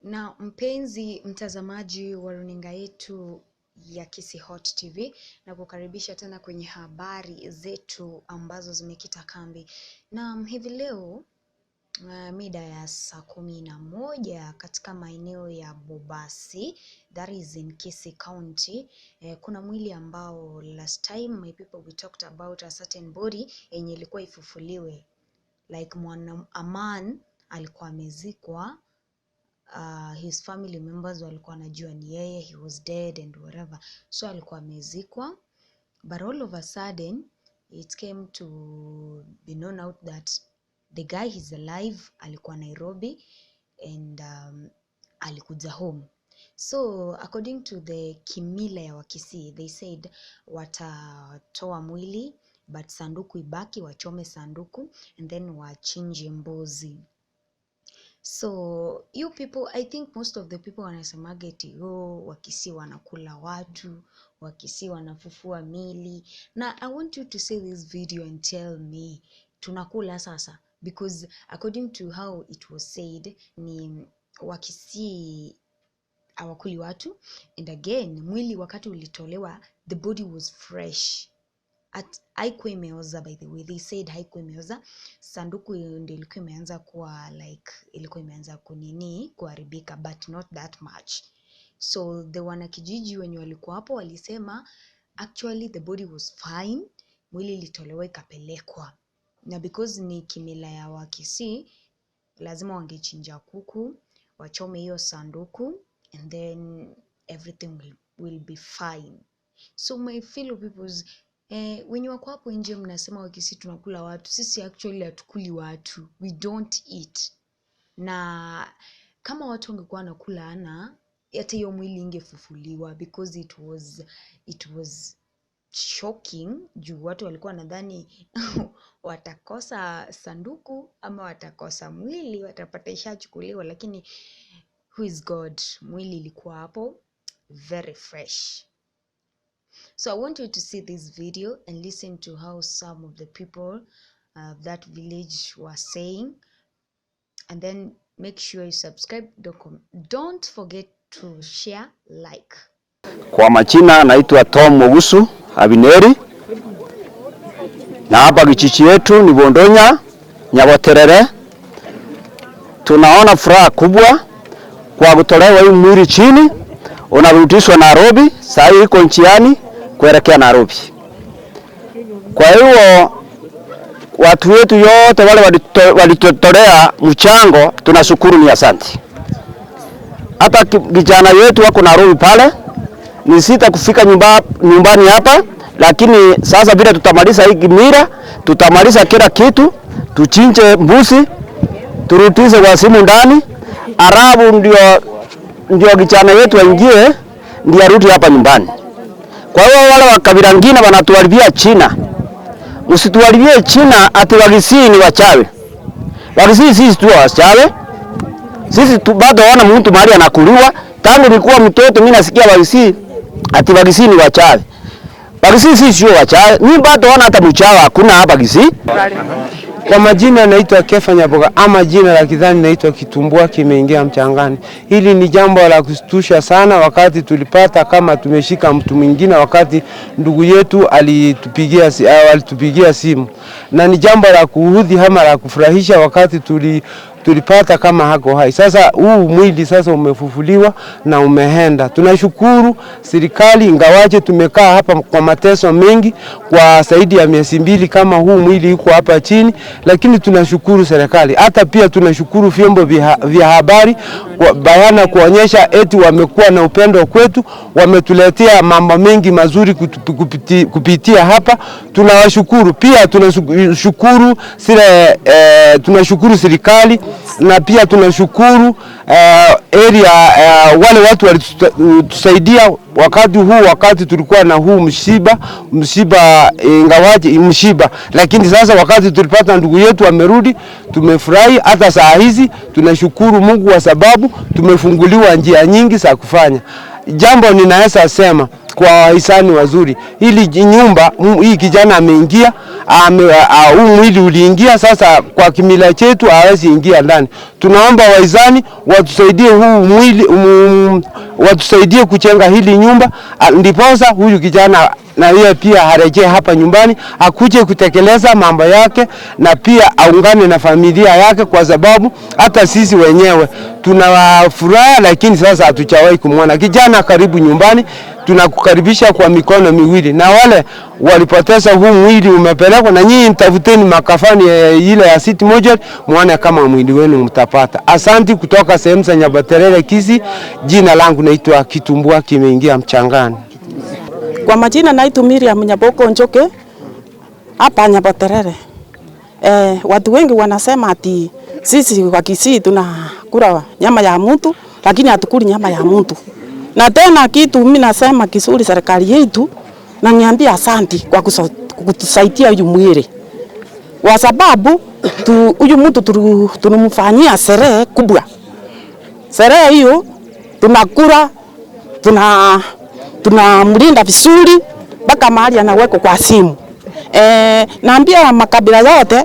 Na mpenzi mtazamaji wa runinga yetu ya Kisii Hot TV, na kukaribisha tena kwenye habari zetu ambazo zimekita kambi. Na hivi leo mida ya saa 11 katika maeneo ya Bobasi, that is in Kisii County, kuna mwili ambao last time my people we talked about a certain body yenye ilikuwa ifufuliwe, like a man alikuwa amezikwa. His family members walikuwa wanajua ni yeye, he was dead and whatever, so alikuwa amezikwa. But all of a sudden it came to be known out that the guy is alive, alikuwa Nairobi and alikuja home. So according to the kimila ya Kisii, they said watatoa mwili but sanduku ibaki, wachome sanduku and then wachinje mbuzi. So you people, I think most of the people wanasemanga eti Wakisii wanakula watu, Wakisii wanafufua mili. Now I want you to say this video and tell me, tunakula sasa? Because according to how it was said, ni Wakisii hawakuli watu. And again, mwili wakati ulitolewa, the body was fresh. Haikuwa imeoza, by the way, they said haikuwa imeoza. Sanduku ndio ilikuwa imeanza kuwa like, ilikuwa imeanza kuharibika, but not that much. So the wanakijiji wenye walikuwa hapo walisema actually the body was fine, mwili ilitolewa ikapelekwa. Na because ni kimila ya Wakisii, lazima wangechinja kuku, wachome hiyo sanduku, and then everything will be fine. So my fellow peoples, wenye wako hapo nje mnasema Wakisii tunakula watu, sisi actually hatukuli watu, we don't eat. Na kama watu wangekuwa wanakula hata hiyo mwili ingefufuliwa, because it was shocking. Juu watu walikuwa nadhani watakosa sanduku ama watakosa mwili, watapata ishachukuliwa, lakini who is God, mwili ilikuwa hapo very fresh. So I want you to see this video and listen to how some of the people of that village were saying, and then make sure you subscribe. Don't forget to share, like. Kwa majina naitwa Tom Mogusu Abineri, na hapa kijiji yetu ni Bondonya Nyaboterere. Tunaona furaha kubwa kwa kutolewa hii mwili chini, unarudishwa Nairobi, sasa iko njiani kuelekea Nairobi. Kwa hiyo watu wetu yote wale walitotolea mchango, tunashukuru, ni asante. Hata kijana wetu wako Nairobi pale, ni sita kufika nyumbani hapa, lakini sasa bila tutamaliza hii kimira, tutamaliza kila kitu, tuchinje mbuzi, turutize kwa simu ndani, arabu ndio kijana wetu waingie, ndio arudi hapa nyumbani. Kwa hiyo wale wa kabila ngine wanatuharibia China. Usituharibie China ati Wakisii ni wachawi. Wakisii sisi tu wachawi. Sisi bado wana mtu mahali anakuliwa. Tangu nilikuwa mtoto mimi nasikia Wakisii ati Wakisii ni wachawi. Wakisii sisi sio wachawi. Mimi bado wana hata mchawi hakuna hapa Kisii. Kwa majina naitwa Kefa Nyaboga, ama jina la kidhani naitwa Kitumbua kimeingia mchangani. Hili ni jambo la kustusha sana wakati tulipata kama tumeshika mtu mwingine, wakati ndugu yetu alitupigia simu. Na ni jambo la kuudhi ama la kufurahisha wakati tulipata kama hako hai. Sasa huu mwili sasa umefufuliwa na umehenda. Tunashukuru serikali, ingawaje tumekaa hapa kwa mateso mengi kwa zaidi ya miezi 2 kama huu mwili uko hapa chini, lakini tunashukuru serikali. Hata pia tunashukuru vyombo vya habari kwa bayana kuonyesha eti wamekuwa na upendo kwetu, wametuletea mambo mengi mazuri kupitia hapa. Tunawashukuru. Pia tunashukuru tunashukuru serikali, na pia tunashukuru wale watu walitusaidia wakati tulikuwa na huu msiba ingawaje msiba, lakini sasa wakati tulipata ndugu yetu amerudi, tumefurahi. Hata saa hizi tunashukuru Mungu kwa sababu tumefunguliwa njia nyingi za kufanya jambo. Ninaweza sema kwa hisani wazuri, hili nyumba hii kijana ameingia huu mwili uliingia. Sasa kwa kimila chetu hawezi ingia ndani. Tunaomba waizani watusaidie huu mwili, watusaidie kujenga hili nyumba, ndiposa huyu kijana na yeye pia harejee hapa nyumbani, akuje kutekeleza mambo yake na pia aungane na familia yake, kwa sababu hata sisi wenyewe tunafuraha, lakini sasa hatujawahi kumwona kijana. Karibu nyumbani, tunakukaribisha kwa mikono miwili, na wale walipoteza huu mwili umepelekwa, na nyinyi mtafuteni makafani ile ya City moja, muone kama mwili wenu mtapata. Asanti kutoka sehemu za Nyabaterere, Kisii. Jina langu naitwa Kitumbua kimeingia mchangani. Kwa majina naitwa Miriam Nyaboko Njoke hapa Nyabaterere. Watu wengi wanasema ati sisi wa Kisii tunakula nyama ya mtu, lakini hatukuli nyama ya mtu. Na tena kitu mimi nasema kizuri serikali yetu, na niambia asanti kwa kutusaidia huyu mwili. Kwa sababu huyu mtu tunamfanyia sherehe kubwa. Sherehe hiyo tunakula, tunamlinda vizuri mpaka mahali anawekwa kwa simu. Naambia makabila yote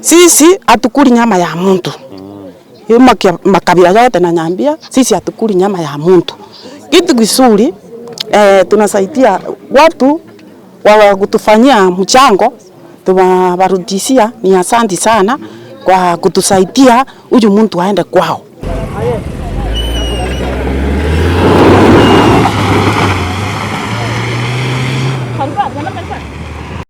sisi hatukuli nyama ya mtu. Hiyo makabila yote nanyambia sisi hatukuli nyama ya mtu. Kitu kizuri tunasaidia watu wa kutufanyia mchango, tunawarudishia. Ni asante sana kwa kutusaidia huyu mtu aende kwao.